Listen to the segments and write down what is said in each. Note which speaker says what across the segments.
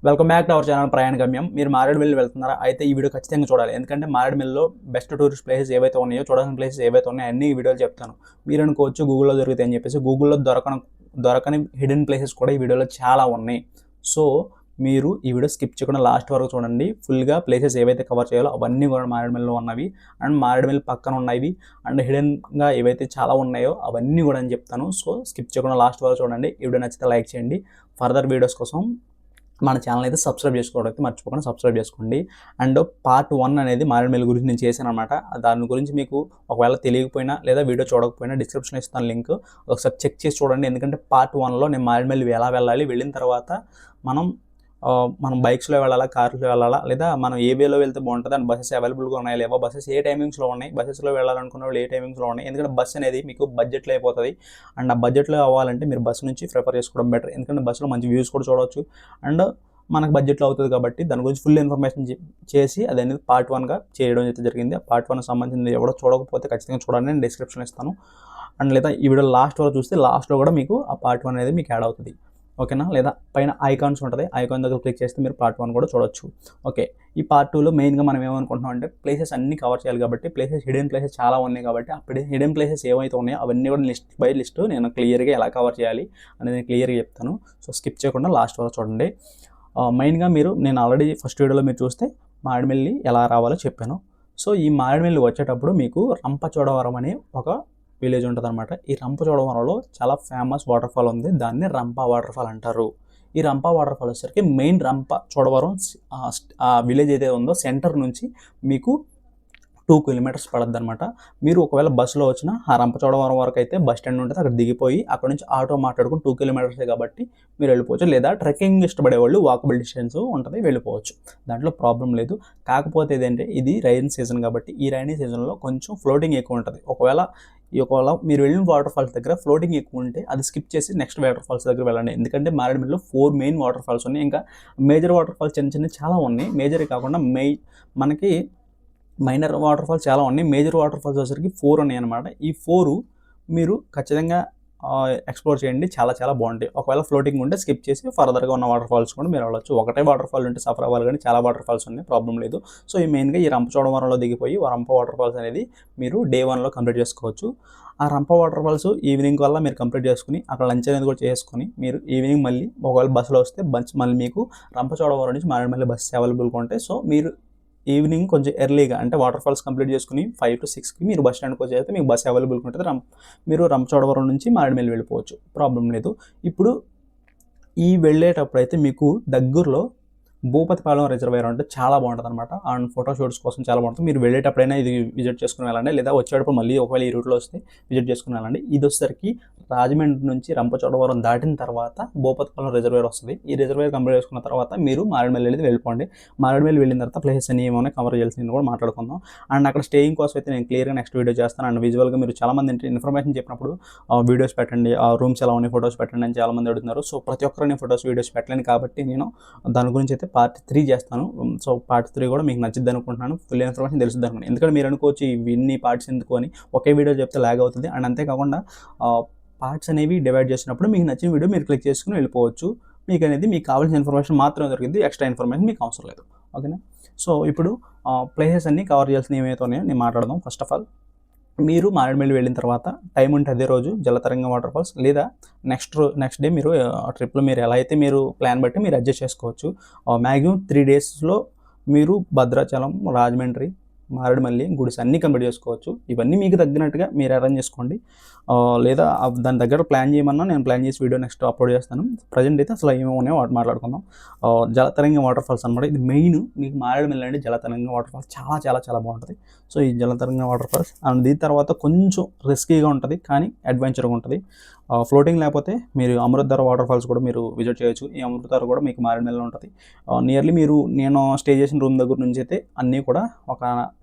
Speaker 1: Welcome back to our channel ప్రయాణ గమ్యం. మీరు మారేడుమిల్లి వెళ్తున్నారా? అయితే ఈ వీడియో ఖచ్చితంగా చూడాలి. ఎందుకంటే మారేడుమిల్లిలో బెస్ట్ టూరిస్ట్ ప్లేసెస్ ఏవైతే ఉన్నాయో, చూడాల్సిన ప్లేసెస్ ఏవైతే ఉన్నాయో అన్ని ఈ వీడియోలో చెప్తాను. మీరు అనుకోవచ్చు గూగుల్లో దొరుకుతాయి అని చెప్పేసి. గూగుల్లో దొరకని హిడెన్ ప్లేసెస్ కూడా ఈ వీడియోలో చాలా ఉన్నాయి. సో మీరు ఈ వీడియో స్కిప్ చేయకుండా లాస్ట్ వరకు చూడండి. ఫుల్గా ప్లేసెస్ ఏవైతే కవర్ చేయాలో అవన్నీ కూడా మారేడుమిల్లిలో ఉన్నవి అండ్ మారేడుమిల్లి పక్కన ఉన్నవి అండ్ హిడెన్గా ఏవైతే చాలా ఉన్నాయో అవన్నీ కూడా అని చెప్తాను. సో స్కిప్ చేయకుండా లాస్ట్ వరకు చూడండి. ఈ వీడియో నచ్చితే లైక్ చేయండి. ఫర్దర్ వీడియోస్ కోసం మన ఛానల్ అయితే సబ్స్క్రైబ్ చేసుకోవడం అయితే మర్చిపోకుండా సబ్స్క్రైబ్ చేసుకోండి. అండ్ పార్ట్ 1 అనేది మారేడుమిల్లి గురించి నేను చేశాను అనమాట. దాని గురించి మీకు ఒకవేళ తెలియకపోయినా లేదా వీడియో చూడకపోయినా డిస్క్రిప్షన్లో ఇస్తాను లింక్, ఒకసారి చెక్ చేసి చూడండి. ఎందుకంటే పార్ట్ 1లో నేను మారేడుమిల్లి ఎలా వెళ్ళాలి, వెళ్ళిన తర్వాత మనం బైక్స్లో వెళ్ళాలా, కార్లో వెళ్ళాలా, లేదా మనం ఏ వేలో వెళ్తే బాగుంటుంది అండ్ బస్సెస్ అవైలబుల్గా ఉన్నాయి లేవో, బస్సెస్ ఏ టైమింగ్స్లో ఉన్నాయి, బస్సెస్లో వెళ్ళాలనుకున్న వాళ్ళు ఏ టైమింగ్స్లో ఉన్నాయి. ఎందుకంటే బస్సు అనేది మీకు బడ్జెట్లో అయిపోతుంది అండ్ ఆ బడ్జెట్లో అవ్వాలంటే మీరు బస్సు నుంచి ప్రిఫర్ చేసుకోవడం బెటర్. ఎందుకంటే బస్సులో మంచి వ్యూస్ కూడా చూడవచ్చు అండ్ మనకు బడ్జెట్లో అవుతుంది కాబట్టి దాని గురించి ఫుల్ ఇన్ఫర్మేషన్ చేసి అది అనేది పార్ట్ 1గా చేయడం అయితే జరిగింది. ఆ పార్ట్ 1 సంబంధించింది ఎవడో చూడకపోతే ఖచ్చితంగా చూడండి, నేను డిస్క్రిప్షన్లో ఇస్తాను. అండ్ లేదా ఈ వీడియో లాస్ట్ వరకు చూస్తే లాస్ట్లో కూడా మీకు ఆ పార్ట్ 1 అనేది మీకు యాడ్ అవుతుంది. ఓకేనా? లేదా పైన ఐకాన్స్ ఉంటుంది, ఐకాన్ దగ్గర క్లిక్ చేస్తే మీరు పార్ట్ 1 కూడా చూడొచ్చు. ఓకే, ఈ పార్ట్ 2లో మెయిన్గా మనం ఏమనుకుంటున్నాం అంటే ప్లేసెస్ అన్నీ కవర్ చేయాలి కాబట్టి, హిడెన్ ప్లేసెస్ చాలా ఉన్నాయి కాబట్టి అప్పుడు హిడెన్ ప్లేసెస్ ఏవైతే ఉన్నాయో అవన్నీ కూడా లిస్ట్ బై లిస్ట్ నేను క్లియర్గా ఎలా కవర్ చేయాలి అనేది నేను క్లియర్గా చెప్తాను. సో స్కిప్ చేయకుండా లాస్ట్ వరకు చూడండి. మెయిన్గా నేను ఆల్రెడీ ఫస్ట్ వీడియోలో మీరు చూస్తే మారేడుమిల్లి ఎలా రావాలో చెప్పాను. సో ఈ మారేడుమిల్లి వచ్చేటప్పుడు మీకు రంపచోడవరం అనే ఒక విలేజ్ ఉంటుంది అనమాట. ఈ రంపచోడవరంలో చాలా ఫేమస్ వాటర్ ఫాల్ ఉంది, దాన్ని రంప వాటర్ ఫాల్ అంటారు. ఈ రంప వాటర్ ఫాల్ వచ్చేసరికి మెయిన్ రంపచోడవరం ఆ విలేజ్ ఏదైతే ఉందో సెంటర్ నుంచి మీకు 2 కిలోమీటర్స్ పడుద్ది అనమాట. మీరు ఒకవేళ బస్సులో వచ్చినా ఆ రంపచోడవరం వరకు అయితే బస్ స్టాండ్ ఉంటుంది, అక్కడ దిగిపోయి అక్కడ నుంచి ఆటో మాట్లాడుకుని 2 కిలోమీటర్సే కాబట్టి మీరు వెళ్ళిపోవచ్చు. లేదా ట్రెక్కింగ్ ఇష్టపడే వాళ్ళు వాకబుల్ డిస్టెన్స్ ఉంటుంది, వెళ్ళిపోవచ్చు, దాంట్లో ప్రాబ్లం లేదు. కాకపోతే ఏదంటే ఇది రైన్ సీజన్ కాబట్టి ఈ రైనీ సీజన్లో కొంచెం ఫ్లోటింగ్ ఎక్కువ ఉంటుంది. ఒకవేళ మీరు వెళ్ళిన వాటర్ ఫాల్స్ దగ్గర ఫ్లోటింగ్ ఎక్కువ ఉంటే అది స్కిప్ చేసి నెక్స్ట్ వాటర్ ఫాల్స్ దగ్గర వెళ్ళండి. ఎందుకంటే మారేడుమిల్లిలో 4 మెయిన్ వాటర్ ఫాల్స్ ఉన్నాయి, ఇంకా మేజర్ వాటర్ ఫాల్స్ చిన్న చిన్న చాలా ఉన్నాయి. మేజర్ కాకుండా మనకి మైనర్ వాటర్ ఫాల్స్ చాలా ఉన్నాయి. మేజర్ వాటర్ ఫాల్స్ వచ్చేసరికి 4 ఉన్నాయి అనమాట. ఈ 4 మీరు ఖచ్చితంగా ఎక్స్ప్లోర్ చేయండి, చాలా చాలా బాగుంటాయి. ఒకవేళ ఫ్లోటింగ్ ఉంటే స్కిప్ చేసి ఫర్దర్గా ఉన్న వాటర్ ఫాల్స్ కూడా మీరు వెళ్ళొచ్చు. ఒకటే వాటర్ ఫాల్ ఉంటే సఫర్ అవ్వాలి, కానీ చాలా వాటర్ ఫాల్స్ ఉన్నాయి, ప్రాబ్లం లేదు. సో ఈ మెయిన్గా ఈ రంపచోడవరంలో దిగిపోయి రంప వాటర్ ఫాల్స్ అనేది మీరు డే 1లో కంప్లీట్ చేసుకోవచ్చు. ఆ రంప వాటర్ ఫాల్స్ ఈవినింగ్ వల్ల మీరు కంప్లీట్ చేసుకుని అక్కడ లంచ్ అనేది కూడా చేసుకుని మీరు ఈవినింగ్ మళ్ళీ ఒకవేళ బస్సులో వస్తే మళ్ళీ మీకు రంపచోడవరం నుంచి మారేడుమిల్లి బస్సు అవైలబుల్గా ఉంటాయి. సో మీరు ఈవినింగ్ కొంచెం ఎర్లీగా అంటే వాటర్ ఫాల్స్ కంప్లీట్ చేసుకుని 5 to 6కి మీరు బస్ స్టాండ్కి వచ్చేస్తే మీకు బస్ అవైలబుల్గా ఉంటుంది. మీరు రంపచోడవరం నుంచి మారేడుమిల్లి వెళ్ళిపోవచ్చు, ప్రాబ్లం లేదు. ఇప్పుడు ఈ వెళ్ళేటప్పుడు అయితే మీకు దగ్గరలో భూపతిపాలెం రిజర్వేయర్ అంటే చాలా బాగుంటుంది అనమాట. అండ్ ఫోటో షూట్స్ కోసం చాలా బాగుంటుంది. మీరు వెళ్ళేటప్పుడైనా ఇది విజిట్ చేసుకుని వెళ్ళండి, లేదా వచ్చేటప్పుడు మళ్ళీ ఒకవేళ ఈ రూట్లో వస్తే విజిట్ చేసుకుని వెళ్ళండి. ఇది వచ్చేసరికి రాజమండ్రి నుంచి రంపచోడవరం దాటిన తర్వాత భూపతిపాలెం రిజర్వేయర్ వస్తుంది. ఈ రిజర్వేయర్ కంప్లీట్ చేసుకున్న తర్వాత మీరు మారేడుమిల్లి అనేది వెళ్ళిపోండి. మారేడుమిల్లి వెళ్ళిన తర్వాత ప్లేసెస్ అన్ని ఏమైనా కవర్ చేయాల్సింది కూడా మాట్లాడుకుందాం. అండ్ అక్కడ స్టేయింగ్ కోసం అయితే నేను క్లియర్గా నెక్స్ట్ వీడియో చేస్తాను. అండ్ విజువల్గా మీరు చాలామంది ఇన్ఫర్మేషన్ చెప్పినప్పుడు వీడియోస్ పెట్టండి, రూమ్స్ ఎలా ఉన్నాయి ఫొటోస్ పెట్టండి అని చాలామంది అడుగుతున్నారు. సో ప్రతి ఒక్కరు నేను ఫొటోస్ వీడియోస్ పెట్టలేను కాబట్టి నేను దాని గురించి అయితే పార్ట్ 3 చేస్తాను. సో పార్ట్ 3 కూడా మీకు నచ్చిద్ది అనుకుంటున్నాను, ఫుల్ ఇన్ఫర్మేషన్ తెలుస్తుంది అనుకుంటున్నాను. ఎందుకంటే మీరు అనుకోవచ్చు ఇన్ని పార్ట్స్ ఎందుకు అని, ఒకే వీడియో చెప్తే లాగ్ అవుతుంది. అండ్ అంతేకాకుండా పార్ట్స్ అనేవి డివైడ్ చేసినప్పుడు మీకు నచ్చిన వీడియో మీరు క్లిక్ చేసుకుని వెళ్ళిపోవచ్చు. మీకు అనేది మీకు కావాల్సిన ఇన్ఫర్మేషన్ మాత్రమే దొరికింది, ఎక్స్ట్రా ఇన్ఫర్మేషన్ మీకు అవసరం లేదు. ఓకేనా? సో ఇప్పుడు ప్లేసెస్ అన్నీ కవర్ చేయాల్సిన ఏమైతే ఉన్నాయో నేను మాట్లాడదాం. ఫస్ట్ ఆఫ్ ఆల్ మీరు మారేడుమిల్లి వెళ్ళిన తర్వాత టైం ఉంటే అదే రోజు జలతరంగం వాటర్ ఫాల్స్, లేదా నెక్స్ట్ డే మీరు ట్రిప్లో మీరు ఎలా అయితే మీరు ప్లాన్ బట్టి మీరు అడ్జస్ట్ చేసుకోవచ్చు. మ్యాక్సిమం 3 డేస్లో మీరు భద్రాచలం, రాజమండ్రి, మారేడుమిల్లి, గుడిస్ అన్నీ కంప్లీట్ చేసుకోవచ్చు. ఇవన్నీ మీకు తగ్గినట్టుగా మీరు అరేంజ్ చేసుకోండి, లేదా దాని దగ్గర ప్లాన్ చేయమన్నా నేను ప్లాన్ చేసి వీడియో నెక్స్ట్ అప్లోడ్ చేస్తాను. ప్రజెంట్ అయితే అసలు ఏమేమి ఉన్నాయో వాటి మాట్లాడుకుందాం. జలతరంగం వాటర్ ఫాల్స్ అనమాట. ఇది మెయిన్ మీకు మారేడుమిల్లి అంటే జలతరంగం వాటర్ ఫాల్స్ చాలా చాలా చాలా బాగుంటుంది. సో ఈ జలతరంగం వాటర్ ఫాల్స్ అండ్ దీని తర్వాత కొంచెం రిస్కీగా ఉంటుంది కానీ అడ్వెంచర్గా ఉంటుంది. ఫ్లోటింగ్ లేకపోతే మీరు అమృతధార వాటర్ ఫాల్స్ కూడా మీరు విజిట్ చేయొచ్చు. ఈ అమృతధార కూడా మీకు మారేడుమిల్లిలో ఉంటుంది. నియర్లీ నేను స్టే చేసిన రూమ్ దగ్గర నుంచి అయితే అన్నీ కూడా ఒక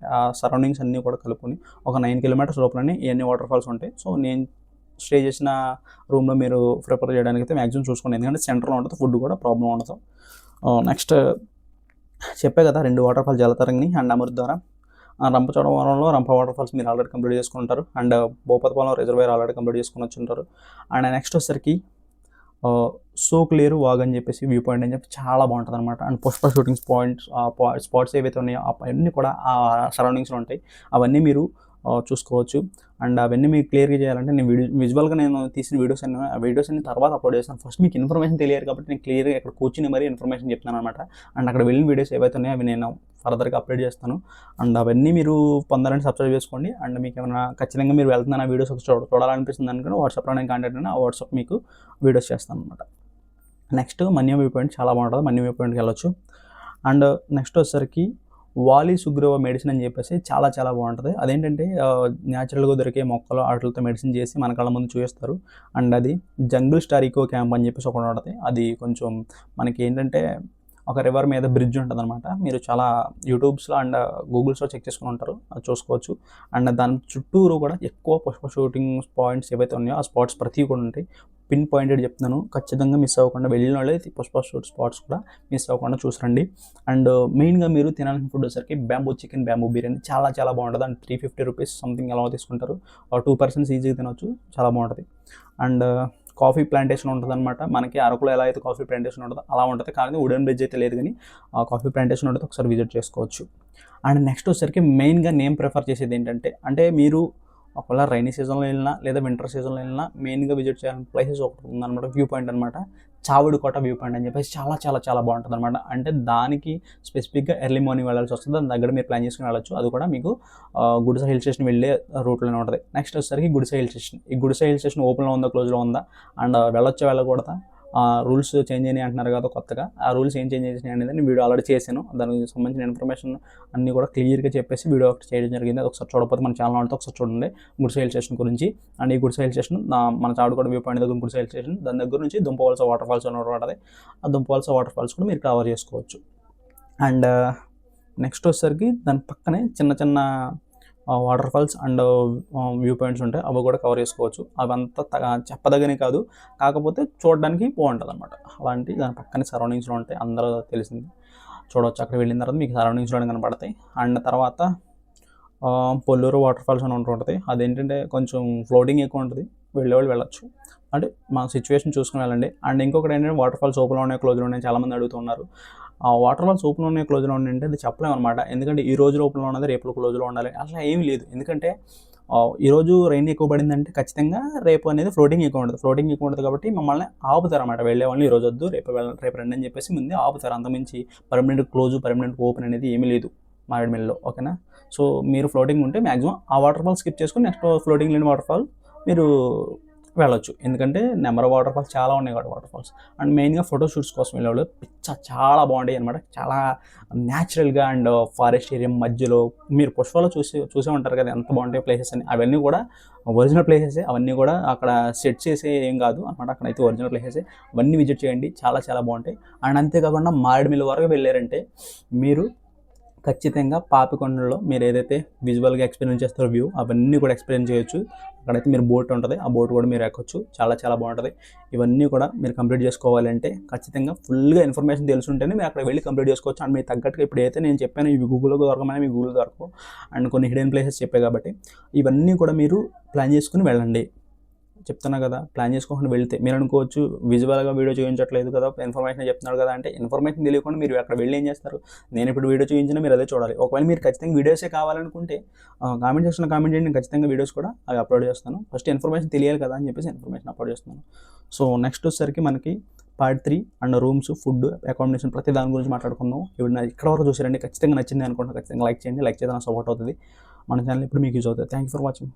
Speaker 1: సరౌండింగ్స్ అన్నీ కూడా కలుపుకొని ఒక 9 కిలోమీటర్స్ లోపలనే ఇవన్నీ వాటర్ ఫాల్స్ ఉంటాయి. సో నేను స్టే చేసిన రూమ్లో మీరు ప్రిపేర్ చేయడానికి అయితే మ్యాక్సిమం చూసుకోండి, ఎందుకంటే సెంటర్లో ఉంటుంది, ఫుడ్ కూడా ప్రాబ్లం ఉండదు. నెక్స్ట్ చెప్పే కదా 2 waterfalls Jalatarangini and Amrutadhara. రంపచోడవరంలో రంప వాటర్ ఫాల్స్ మీరు ఆల్రెడీ కంప్లీట్ చేసుకుంటారు. అండ్ భూపతిపాలెం రిజర్వేయర్ ఆల్రెడీ కంప్లీట్ చేసుకుని వచ్చి ఉంటారు. అండ్ నెక్స్ట్ వచ్చేసరికి సో క్లియర్ వాగ్ అని చెప్పేసి వ్యూ పాయింట్ అని చెప్పి చాలా బాగుంటుంది అనమాట. అండ్ పుష్ప షూటింగ్ స్పాట్స్ ఏవైతే ఉన్నాయో అవన్నీ కూడా ఆ సరౌండింగ్స్లో ఉంటాయి. అవన్నీ మీరు చూసుకోవచ్చు. అండ్ అవన్నీ మీకు క్లియర్గా చేయాలంటే నేను విజువల్గా నేను తీసిన వీడియోస్ అన్ని తర్వాత అప్లోడ్ చేస్తాను. ఫస్ట్ మీకు ఇన్ఫర్మేషన్ తెలియదు కాబట్టి నేను క్లియర్గా ఇక్కడ కూర్చుని మరీ ఇన్ఫర్మేషన్ చెప్తాను అనమాట. అండ్ అక్కడ వెళ్ళిన వీడియోస్ ఏవైతే ఉన్నాయో అవి నేను ఫర్దర్గా అప్లోడ్ చేస్తాను. అండ్ అవన్నీ మీరు పొందాలని సబ్స్క్రైబ్ చేసుకోండి. అండ్ మీకు ఏమైనా ఖచ్చితంగా మీరు వెళ్తున్న వీడియోస్ చూడాలనిపిస్తుంది అనుకుని వాట్సాప్లో నేను కాంటాక్ట్ అయినా ఆ వాట్సాప్ మీకు వీడియోస్ చేస్తాను అనమాట. నెక్స్ట్ మన్యం వ్యూ పాయింట్ చాలా బాగుంటుంది. మన్యం వ్యూ పాయింట్కి వెళ్ళొచ్చు. అండ్ నెక్స్ట్ వచ్చేసరికి వాలి సుగ్రీవ మెడిసిన్ అని చెప్పేసి చాలా చాలా బాగుంటుంది. అదేంటంటే న్యాచురల్గా దొరికే మొక్కలు వాటితో మెడిసిన్ చేసి మన కళ్ళ ముందు చూపిస్తారు. అండ్ అది జంగిల్ స్టార్ ఈకో క్యాంప్ అని చెప్పేసి ఒకటి ఉంటుంది. అది కొంచెం మనకి ఏంటంటే ఒక రివర్ మీద బ్రిడ్జ్ ఉంటుంది అనమాట. మీరు చాలా యూట్యూబ్స్లో అండ్ గూగుల్స్లో చెక్ చేసుకుని ఉంటారు, అది చూసుకోవచ్చు. అండ్ దాని చుట్టూరు కూడా ఎక్కువ పుష్ప షూటింగ్ పాయింట్స్ ఏవైతే ఉన్నాయో ఆ స్పాట్స్ ప్రతి కూడా ఉంటాయి. పిన్ పాయింటెడ్ చెప్తున్నాను, ఖచ్చితంగా మిస్ అవ్వకుండా వెళ్ళిన వాళ్ళే పుష్ప షూట్ స్పాట్స్ కూడా మిస్ అవ్వకుండా చూసిరండి. అండ్ మెయిన్గా మీరు తినాల్సిన ఫుడ్ వచ్చేసరికి బ్యాంబూ చికెన్, బ్యాంబూ బిర్యానీ చాలా చాలా బాగుంటుంది. అండ్ 350 రూపీస్ సంథింగ్ ఎలా తీసుకుంటారు. 2 పర్సన్స్ ఈజీగా తినవచ్చు, చాలా బాగుంటుంది. అండ్ కాఫీ ప్లాంటేషన్ ఉంటుంది అనమాట. మనకి అరకులో ఎలా అయితే కాఫీ ప్లాంటేషన్ ఉంటుందో అలా ఉంటుంది, కానీ వుడెన్ బ్రిడ్జ్ అయితే లేదు, కానీ కాఫీ ప్లాంటేషన్ ఉంటుంది, ఒకసారి విజిట్ చేసుకోవచ్చు. అండ్ నెక్స్ట్ వచ్చేసరికి మెయిన్గా నేను ప్రిఫర్ చేసేది ఏంటంటే, అంటే మీరు ఒకవేళ రైనీ సీజన్లో వెళ్ళినా లేదా వింటర్ సీజన్లో వెళ్ళినా మెయిన్గా విజిట్ చేయాలని ప్లేసెస్ ఒకటి ఉందన్నమాట, వ్యూ పాయింట్ అనమాట. చావుడి కోట వ్యూ పాయింట్ అని చెప్పేసి చాలా చాలా చాలా బాగుంటుంది అనమాట. అంటే దానికి స్పెసిఫిక్గా ఎర్లీ మార్నింగ్ వెళ్ళాల్సి వస్తుంది, దాని దగ్గర మీరు ప్లాన్ చేసుకుని వెళ్ళచ్చు. అది కూడా మీకు గుడిసె హిల్ స్టేషన్ వెళ్ళే రూట్లోనే ఉంటుంది. నెక్స్ట్ వచ్చేసరికి గుడిసె హిల్ స్టేషన్. ఈ గుడిసె హిల్ స్టేషన్ ఓపెన్లో ఉందా, క్లోజ్లో ఉందా, అండ్ వెళ్ళకూడదా, రూల్స్ చేంజ్ అయినాయి అంటున్నారు కదా కొత్తగా, ఆ రూల్స్ ఏం చేంజ్ చేసినాయి అనేది నేను వీడియో ఆల్రెడీ చేశాను. దానికి సంబంధించిన ఇన్ఫర్మేషన్ అన్నీ కూడా క్లియర్గా చెప్పేసి వీడియో ఒకటి చేయడం జరిగింది. అది ఒకసారి చూడకపోతే మన ఛానల్ ఉంటే ఒకసారి చూడండి గుడిసె హిల్ స్టేషన్ గురించి. అండ్ ఈ గుడిసె హిల్ స్టేషన్ మన చావుడికోట వ్యూ పాయింట్ దగ్గర గుడిసె హిల్ స్టేషన్, దాని దగ్గర నుంచి దుంపవలస వాటర్ ఫాల్స్ ఉంటుంది. ఆ దుంపవలస వాటర్ ఫాల్స్ కూడా మీరు కవర్ చేసుకోవచ్చు. అండ్ నెక్స్ట్ వచ్చేసరికి దాని పక్కనే చిన్న చిన్న water falls and view points ఉంటాయి, అవి కూడా కవర్ చేసుకోవచ్చు. అవంతా చెప్పదగని కాదు, కాకపోతే చూడడానికి బాగుంటుంది అనమాట. అలాంటి దాని పక్కనే సరౌండింగ్స్లో ఉంటాయి, అందరూ తెలిసింది, చూడవచ్చు. అక్కడ వెళ్ళిన తర్వాత మీకు సరౌండింగ్స్లో కనపడతాయి. అండ్ తర్వాత పొల్లూరు వాటర్ ఫాల్స్ అని ఉంటుంది. అదేంటంటే కొంచెం ఫ్లోటింగ్ ఎక్కువ ఉంటుంది, వెళ్ళేవాళ్ళు వెళ్ళచ్చు, అంటే మా సిచ్యువేషన్ చూసుకుని వెళ్ళండి. అండ్ ఇంకొకటి ఏంటంటే వాటర్ ఫాల్స్ ఓపెన్లో ఉన్నాయి, క్లోజ్లో ఉన్నాయి, చాలామంది అడుగుతున్నారు. ఆ వాటర్ ఫాల్స్ ఓపెన్లో ఉన్నాయి, క్లోజ్లో ఉన్నాయి అంటే అది చెప్పలేము అనమాట. ఎందుకంటే ఈ రోజు ఓపెన్లో ఉన్నది రేపు క్లోజ్లో ఉండాలి అట్లా ఏమీ లేదు. ఎందుకంటే ఈరోజు రెయిన్ ఎక్కువ పడిందంటే ఖచ్చితంగా రేపు అనేది ఫ్లోటింగ్ ఎక్కువ ఉంటుంది కాబట్టి మమ్మల్ని ఆపుతారు అనమాట. వెళ్ళే వాళ్ళని ఈరోజు వద్దు రేపు రండి అని చెప్పేసి ముందే ఆపుతారు. అంతమించి పర్మనెంట్ క్లోజ్, పర్మనెంట్ ఓపెన్ అనేది ఏమీ లేదు మారేడుమిల్లిలో, ఓకేనా. సో మీరు ఫ్లోటింగ్ ఉంటే మ్యాక్సిమం ఆ వాటర్ ఫాల్ స్కిప్ చేసుకుని నెక్స్ట్ ఫ్లోటింగ్ లేని వాటర్ ఫాల్ మీరు వెళ్ళొచ్చు. ఎందుకంటే నెంబర్ ఆఫ్ వాటర్ ఫాల్స్ చాలా ఉన్నాయి కాబట్టి వాటర్ ఫాల్స్. అండ్ మెయిన్గా ఫోటోషూట్స్ కోసం వెళ్ళేవాళ్ళు చాలా బాగుంటాయి అనమాట. చాలా న్యాచురల్గా అండ్ ఫారెస్ట్ ఏరియా మధ్యలో మీరు పుష్పలో చూసే ఉంటారు కదా ఎంత బాగుంటాయి ప్లేసెస్ అని. అవన్నీ కూడా ఒరిజినల్ ప్లేసెసే, అవన్నీ కూడా అక్కడ సెట్ చేసే ఏం కాదు అనమాట. అక్కడైతే ఒరిజినల్ ప్లేసెసే, అవన్నీ విజిట్ చేయండి, చాలా చాలా బాగుంటాయి. అండ్ అంతేకాకుండా మారేడుమిల్లి వరకు వెళ్ళారంటే మీరు ఖచ్చితంగా పాపికొండలో మీరు ఏదైతే విజువల్గా ఎక్స్పీరియన్స్ చేస్తారో వ్యూ అవన్నీ కూడా ఎక్స్పీరియన్స్ చేయొచ్చు. అక్కడైతే మీరు బోట్ ఉంటుంది, ఆ బోట్ కూడా మీరు ఎక్కొచ్చు, చాలా చాలా బాగుంటుంది. ఇవన్నీ కూడా మీరు కంప్లీట్ చేసుకోవాలంటే ఖచ్చితంగా ఫుల్గా ఇన్ఫర్మేషన్ తెలుసుంటేనే మీరు అక్కడ వెళ్ళి కంప్లీట్ చేసుకోవచ్చు. అండ్ మీరు తగ్గట్టుగా ఇప్పుడు అయితే నేను చెప్పాను ఇవి గూగుల్లో దొరకమని, మీ గూగుల్ దొరకవు. అండ్ కొన్ని హిడెన్ ప్లేసెస్ చెప్పాయి కాబట్టి ఇవన్నీ కూడా మీరు ప్లాన్ చేసుకుని వెళ్ళండి. చెప్తున్నా కదా, ప్లాన్ చేసుకోకుండా వెళ్తే మీరు అనుకోవచ్చు విజువల్గా వీడియో చూపించట్లేదు కదా, ఇన్ఫర్మేషన్ చెప్తున్నారు కదా అంటే, ఇన్ఫర్మేషన్ తెలియకుండా మీరు అక్కడ వెళ్ళి ఏం చేస్తారు? నేను ఇప్పుడు వీడియో చూపించినా మీరు అదే చూడాలి. ఒకవేళ మీరు ఖచ్చితంగా వీడియోసే కావాలనుకుంటే కామెంట్ సెక్షన్లో కామెంట్ చేయండి, నేను ఖచ్చితంగా వీడియోస్ కూడా అవి అప్లోడ్ చేస్తాను. ఫస్ట్ ఇన్ఫర్మేషన్ తెలియాలి కదా అని చెప్పేసి ఇన్ఫర్మేషన్ అప్లోడ్ చేస్తున్నాను. సో నెక్స్ట్ వచ్చేసరికి మనకి part 3 and rooms, food, accommodation ప్రతి దాని గురించి మాట్లాడుకుందాం. ఇప్పుడు ఇక్కడ వరకు చూసారండి, ఖచ్చితంగా నచ్చింది అనుకుంటున్నా. ఖచ్చితంగా లైక్ చేయండి, లైక్ చేస్తే నాకు సపోర్ట్ అవుతుంది, మన ఛానల్ ఇప్పుడు మీకు యూజ్ అవుతుంది. Thank you for watching.